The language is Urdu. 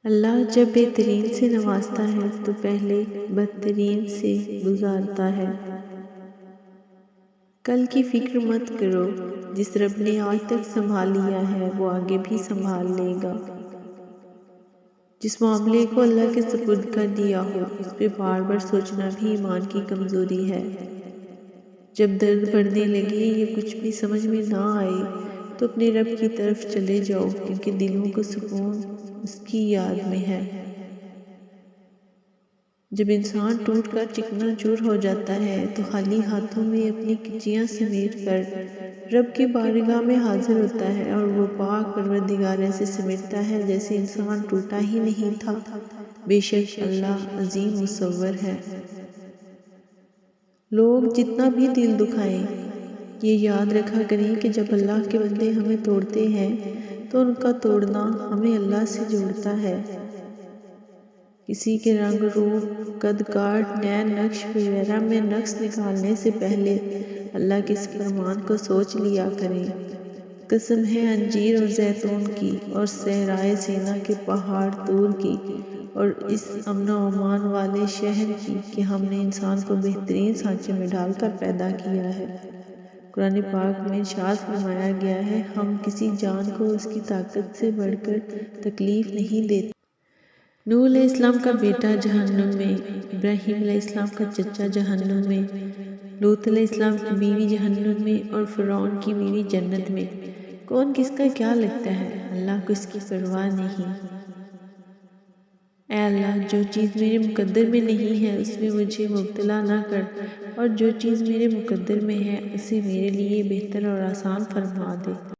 اللہ جب بہترین سے نوازتا ہے تو پہلے بدترین سے گزارتا ہے۔ کل کی فکر مت کرو، جس رب نے آج تک سنبھال لیا ہے وہ آگے بھی سنبھال لے گا۔ جس معاملے کو اللہ کے سپرد کر دیا ہو اس پہ بار بار سوچنا بھی ایمان کی کمزوری ہے۔ جب درد بڑھنے لگے یا کچھ بھی سمجھ میں نہ آئے تو اپنے رب کی طرف چلے جاؤ، کیونکہ دلوں کو سکون اس کی یاد میں ہے۔ جب انسان ٹوٹ کر چکنا چور ہو جاتا ہے تو خالی ہاتھوں میں اپنی کچیاں سمیٹ کر رب کی بارگاہ میں حاضر ہوتا ہے، اور وہ پاک پروردگار ایسے سمیٹتا ہے جیسے انسان ٹوٹا ہی نہیں تھا۔ بے شک اللہ عظیم مصور ہے۔ لوگ جتنا بھی دل دکھائیں، یہ یاد رکھا کریں کہ جب اللہ کے بندے ہمیں توڑتے ہیں تو ان کا توڑنا ہمیں اللہ سے جوڑتا ہے۔ کسی کے رنگ روپ، قد کاٹ، نین نقش وغیرہ میں نقص نکالنے سے پہلے اللہ کے اس فرمان کو سوچ لیا کریں۔ قسم ہے انجیر اور زیتون کی اور صحرائے سینا کے پہاڑ طور کی اور اس امن و امان والے شہر کی کہ ہم نے انسان کو بہترین سانچے میں ڈال کر پیدا کیا ہے۔ قرآن پاک میں ارشاد فرمایا گیا ہے، ہم کسی جان کو اس کی طاقت سے بڑھ کر تکلیف نہیں دیتے۔ نوح علیہ السلام کا بیٹا جہنم میں، ابراہیم علیہ السلام کا چچا جہنم میں، لوط علیہ السلام کی بیوی جہنم میں اور فرعون کی بیوی جنت میں۔ کون کس کا کیا لگتا ہے، اللہ کو اس کی پرواہ نہیں۔ اے اللہ، جو چیز میرے مقدر میں نہیں ہے اس میں مجھے مبتلا نہ کر، اور جو چیز میرے مقدر میں ہے اسے میرے لیے بہتر اور آسان فرما دے۔